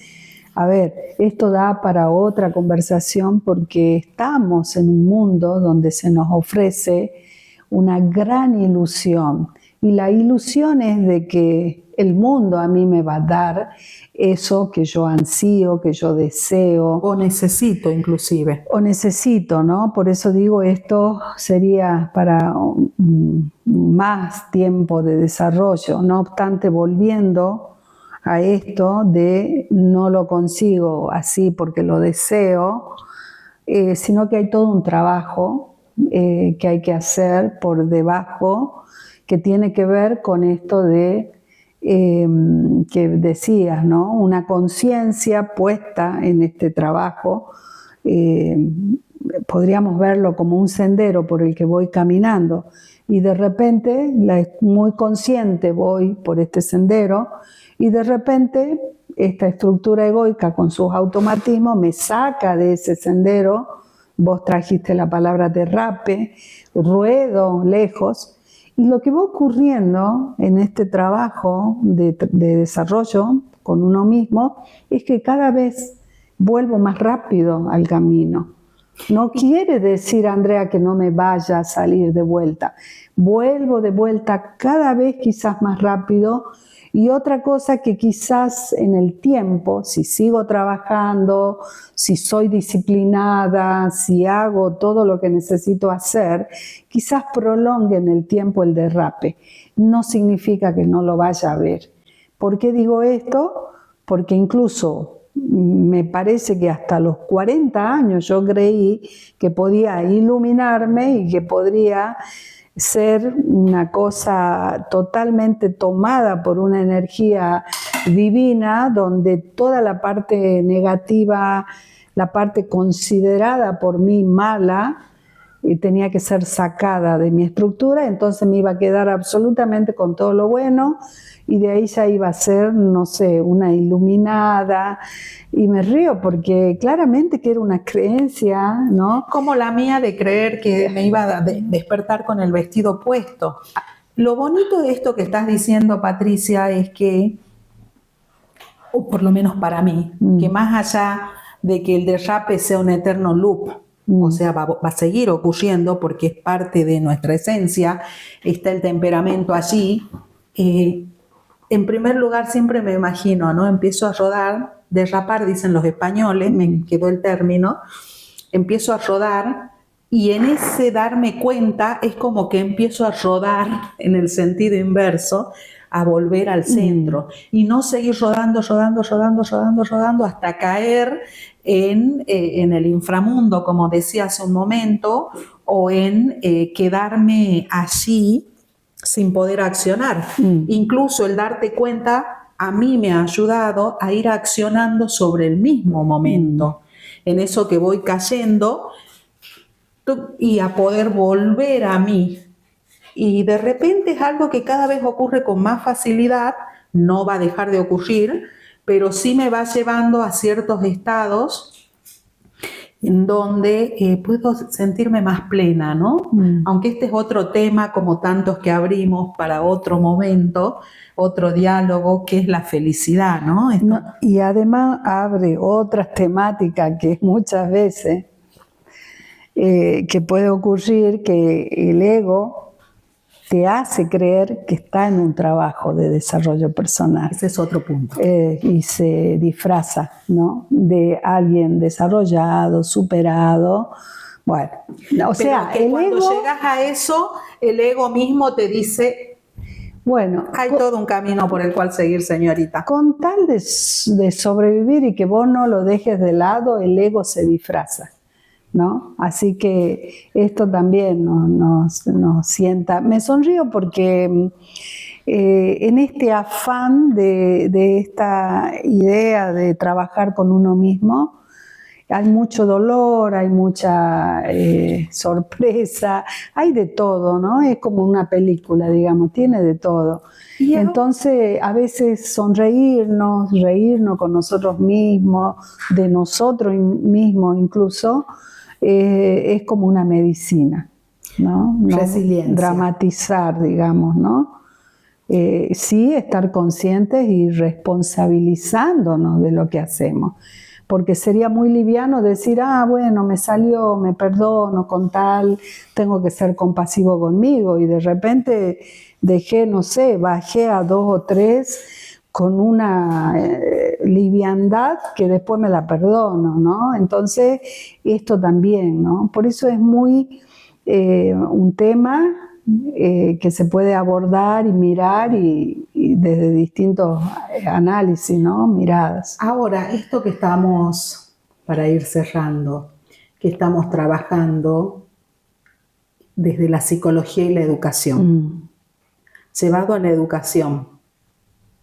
a ver, esto da para otra conversación porque estamos en un mundo donde se nos ofrece una gran ilusión. Y la ilusión es de que el mundo a mí me va a dar eso que yo ansío, que yo deseo. O necesito inclusive. O necesito, ¿no? Por eso digo, esto sería para más tiempo de desarrollo. No obstante, volviendo a esto de no lo consigo así porque lo deseo, sino que hay todo un trabajo que hay que hacer por debajo que tiene que ver con esto de que decías, ¿no? Una conciencia puesta en este trabajo. Podríamos verlo como un sendero por el que voy caminando y de repente, muy consciente, voy por este sendero y de repente esta estructura egoica con sus automatismos me saca de ese sendero. Vos trajiste la palabra derrape, ruedo lejos. Y lo que va ocurriendo en este trabajo de desarrollo con uno mismo es que cada vez vuelvo más rápido al camino. No quiere decir, Andrea, que no me vaya a salir de vuelta. Vuelvo de vuelta cada vez quizás más rápido. Y otra cosa que quizás en el tiempo, si sigo trabajando, si soy disciplinada, si hago todo lo que necesito hacer, quizás prolongue en el tiempo el derrape. No significa que no lo vaya a ver. ¿Por qué digo esto? Porque incluso me parece que hasta los 40 años yo creí que podía iluminarme y que podría ser una cosa totalmente tomada por una energía divina, donde toda la parte negativa, la parte considerada por mí mala, tenía que ser sacada de mi estructura, entonces me iba a quedar absolutamente con todo lo bueno, y de ahí ya iba a ser, no sé, una iluminada. Y me río porque claramente que era una creencia, ¿no? Como la mía de creer que me iba a despertar con el vestido puesto. Lo bonito de esto que estás diciendo, Patricia, es que, o por lo menos para mí, que más allá de que el derrape sea un eterno loop, o sea, va a seguir ocurriendo porque es parte de nuestra esencia, está el temperamento allí. En primer lugar, siempre me imagino, ¿no? Empiezo a rodar, derrapar, dicen los españoles, me quedó el término, empiezo a rodar y en ese darme cuenta es como que empiezo a rodar en el sentido inverso, a volver al centro y no seguir rodando hasta caer en el inframundo, como decía hace un momento, o en quedarme allí sin poder accionar. Incluso el darte cuenta a mí me ha ayudado a ir accionando sobre el mismo momento, en eso que voy cayendo y a poder volver a mí. Y de repente es algo que cada vez ocurre con más facilidad, no va a dejar de ocurrir, pero sí me va llevando a ciertos estados en donde puedo sentirme más plena, ¿no? Aunque este es otro tema, como tantos que abrimos para otro momento, otro diálogo, que es la felicidad, ¿no? No, y además abre otras temáticas que muchas veces que puede ocurrir que el ego te hace creer que está en un trabajo de desarrollo personal. Ese es otro punto. Y se disfraza, ¿no? De alguien desarrollado, superado. Bueno, o sea, que el cuando ego, llegas a eso, el ego mismo te dice, bueno, hay todo un camino por el cual seguir, señorita. Con tal de sobrevivir y que vos no lo dejes de lado, el ego se disfraza, ¿no? Así que esto también nos sienta. Me sonrío porque en este afán de esta idea de trabajar con uno mismo, hay mucho dolor, hay mucha sorpresa, hay de todo, ¿no? Es como una película, digamos, tiene de todo. Entonces, a veces sonreírnos, reírnos con nosotros mismos, de nosotros mismos incluso, es como una medicina, ¿no? Resiliencia. Dramatizar, digamos, ¿no? Sí, estar conscientes y responsabilizándonos de lo que hacemos. Porque sería muy liviano decir, bueno, me salió, me perdono con tal, tengo que ser compasivo conmigo. Y de repente dejé, no sé, bajé a 2 o 3 con una liviandad que después me la perdono, ¿no? Entonces, esto también, ¿no? Por eso es muy un tema que se puede abordar y mirar y desde distintos análisis, ¿no? Miradas. Ahora, esto que estamos, para ir cerrando, que estamos trabajando desde la psicología y la educación, llevado a la educación,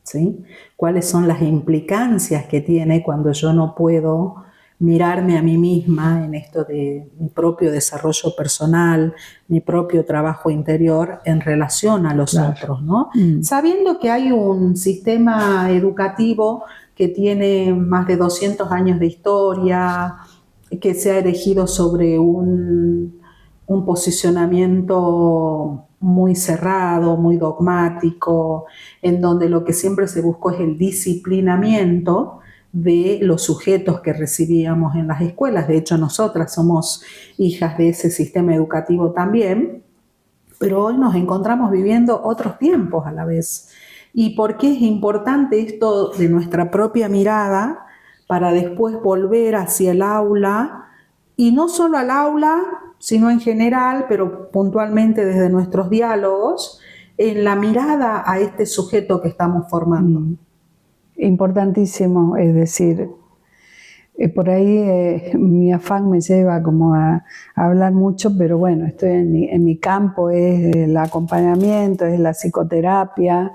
¿sí? ¿Cuáles son las implicancias que tiene cuando yo no puedo mirarme a mí misma en esto de mi propio desarrollo personal, mi propio trabajo interior en relación a los otros, ¿no? Sabiendo que hay un sistema educativo que tiene más de 200 años de historia, que se ha erigido sobre un posicionamiento muy cerrado, muy dogmático, en donde lo que siempre se buscó es el disciplinamiento de los sujetos que recibíamos en las escuelas. De hecho, nosotras somos hijas de ese sistema educativo también, pero hoy nos encontramos viviendo otros tiempos a la vez. ¿Y por qué es importante esto de nuestra propia mirada para después volver hacia el aula? Y no solo al aula, sino en general, pero puntualmente desde nuestros diálogos, en la mirada a este sujeto que estamos formando. Importantísimo, es decir, por ahí mi afán me lleva como a hablar mucho, pero bueno, estoy en mi campo, es el acompañamiento, es la psicoterapia,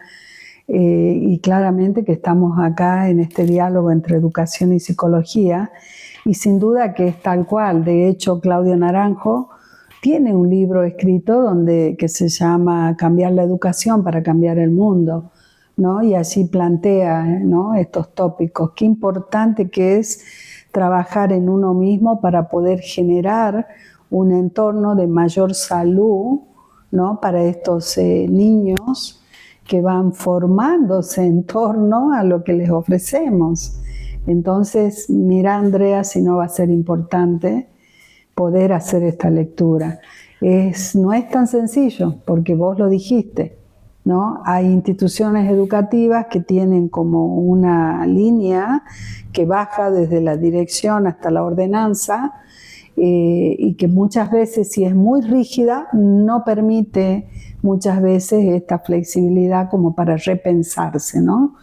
y claramente que estamos acá en este diálogo entre educación y psicología, y sin duda que es tal cual. De hecho, Claudio Naranjo tiene un libro escrito que se llama Cambiar la educación para cambiar el mundo, ¿no? Y así plantea, ¿no?, estos tópicos. Qué importante que es trabajar en uno mismo para poder generar un entorno de mayor salud, ¿no?, para estos niños que van formándose en torno a lo que les ofrecemos. Entonces, mira, Andrea, si no va a ser importante poder hacer esta lectura. No es tan sencillo, porque vos lo dijiste, ¿no? Hay instituciones educativas que tienen como una línea que baja desde la dirección hasta la ordenanza, y que muchas veces, si es muy rígida, no permite muchas veces esta flexibilidad como para repensarse, ¿no?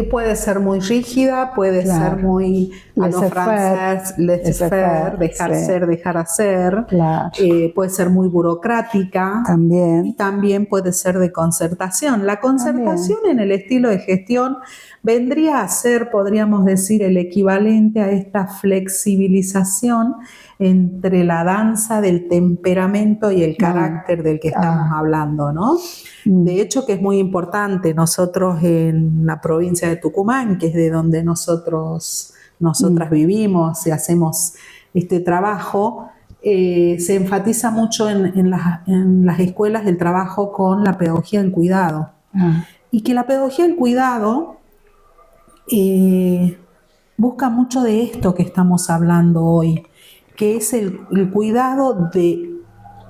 Puede ser muy rígida, puede ser muy a lo francés, laissez-faire, dejar ser, dejar hacer. Claro. Puede ser muy burocrática. También. Y también puede ser de concertación. La concertación en el estilo de gestión vendría a ser, podríamos decir, el equivalente a esta flexibilización entre la danza del temperamento y el carácter del que estamos hablando, ¿no? De hecho, que es muy importante. Nosotros en la provincia de Tucumán, que es de donde nosotras vivimos y hacemos este trabajo, se enfatiza mucho en las escuelas el trabajo con la pedagogía del cuidado. Y que la pedagogía del cuidado busca mucho de esto que estamos hablando hoy, que es el cuidado de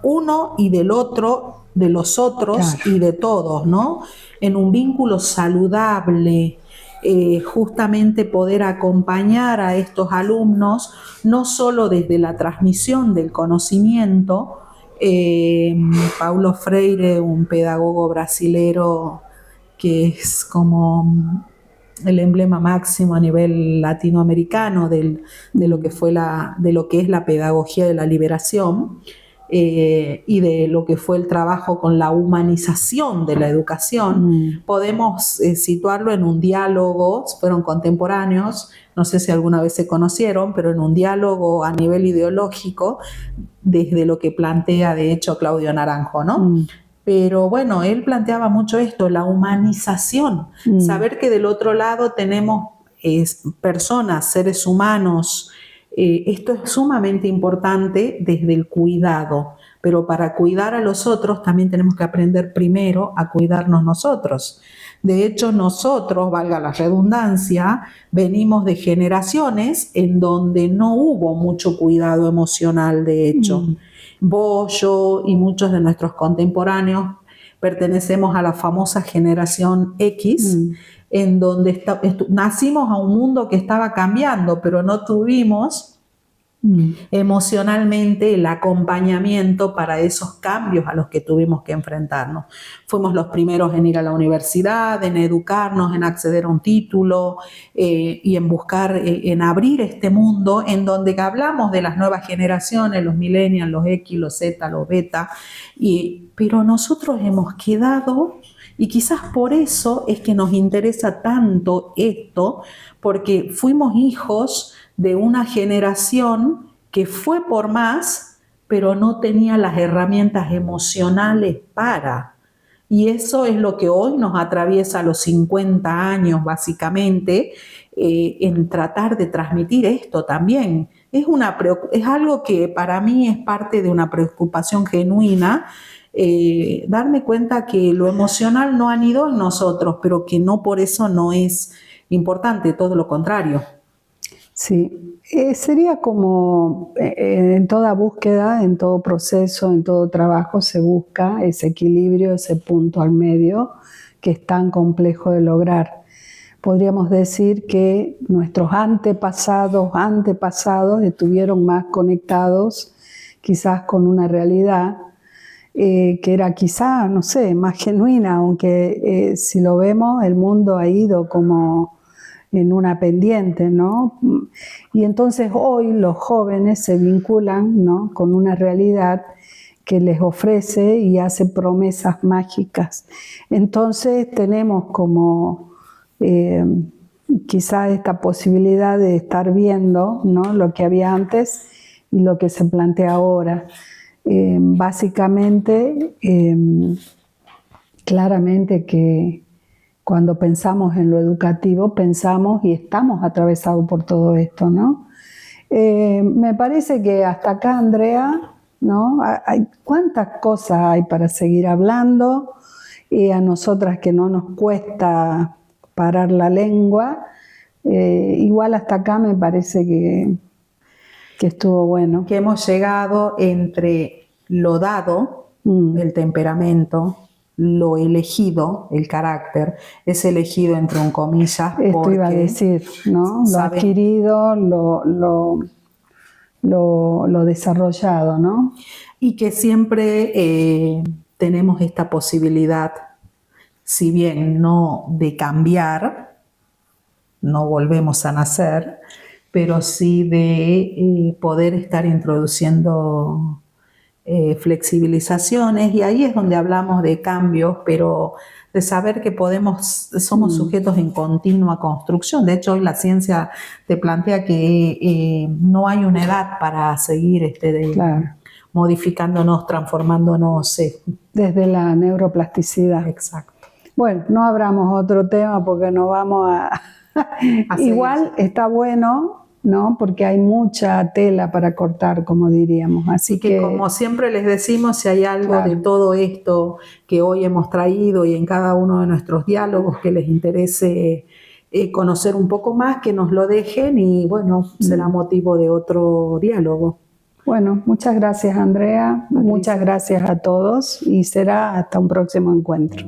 uno y del otro, de los otros y de todos, ¿no? En un vínculo saludable, justamente poder acompañar a estos alumnos, no solo desde la transmisión del conocimiento. Paulo Freire, un pedagogo brasilero que es como el emblema máximo a nivel latinoamericano de lo que es la pedagogía de la liberación, y de lo que fue el trabajo con la humanización de la educación. Podemos situarlo en un diálogo, fueron contemporáneos, no sé si alguna vez se conocieron, pero en un diálogo a nivel ideológico desde lo que plantea de hecho Claudio Naranjo, ¿no? Pero bueno, él planteaba mucho esto, la humanización, saber que del otro lado tenemos personas, seres humanos. Esto es sumamente importante desde el cuidado, pero para cuidar a los otros también tenemos que aprender primero a cuidarnos nosotros. De hecho, nosotros, valga la redundancia, venimos de generaciones en donde no hubo mucho cuidado emocional, de hecho. Vos, yo y muchos de nuestros contemporáneos pertenecemos a la famosa generación X, en donde nacimos a un mundo que estaba cambiando, pero no tuvimos emocionalmente el acompañamiento para esos cambios a los que tuvimos que enfrentarnos. Fuimos los primeros en ir a la universidad, en educarnos, en acceder a un título, y en buscar, en abrir este mundo en donde hablamos de las nuevas generaciones, los millennials, los X, los Z, los beta, pero nosotros hemos quedado. Y quizás por eso es que nos interesa tanto esto, porque fuimos hijos de una generación que fue por más, pero no tenía las herramientas emocionales para. Y eso es lo que hoy nos atraviesa a los 50 años, básicamente, en tratar de transmitir esto también. Es algo que para mí es parte de una preocupación genuina, darme cuenta que lo emocional no anidó en nosotros, pero que no por eso no es importante, todo lo contrario. Sí, sería como en toda búsqueda, en todo proceso, en todo trabajo se busca ese equilibrio, ese punto al medio que es tan complejo de lograr. Podríamos decir que nuestros antepasados estuvieron más conectados quizás con una realidad que era quizá, no sé, más genuina, aunque si lo vemos el mundo ha ido como en una pendiente, ¿no? Y entonces hoy los jóvenes se vinculan, ¿no?, con una realidad que les ofrece y hace promesas mágicas. Entonces tenemos como quizá esta posibilidad de estar viendo, ¿no?, lo que había antes y lo que se plantea ahora. Básicamente, claramente que cuando pensamos en lo educativo, pensamos y estamos atravesados por todo esto, ¿no? Me parece que hasta acá, Andrea, ¿no? ¿Cuántas cosas hay para seguir hablando? A nosotras que no nos cuesta parar la lengua, igual hasta acá me parece que estuvo bueno. Que hemos llegado entre lo dado, el temperamento, lo elegido, el carácter, es elegido entre un comillas. Esto iba a decir, ¿no? Lo adquirido, lo desarrollado, ¿no? Y que siempre tenemos esta posibilidad, si bien no de cambiar, no volvemos a nacer, pero sí de poder estar introduciendo flexibilizaciones, y ahí es donde hablamos de cambios, pero de saber que somos sujetos en continua construcción. De hecho, hoy la ciencia te plantea que no hay una edad para seguir claro, modificándonos, transformándonos. Desde la neuroplasticidad. Exacto. Bueno, no abramos otro tema porque nos vamos a igual está bueno, ¿no? Porque hay mucha tela para cortar, como diríamos. Así que como siempre les decimos, si hay algo de todo esto que hoy hemos traído y en cada uno de nuestros diálogos que les interese conocer un poco más, que nos lo dejen y bueno, será motivo de otro diálogo. Bueno, muchas gracias, Andrea. Muchas gracias a todos y será hasta un próximo encuentro.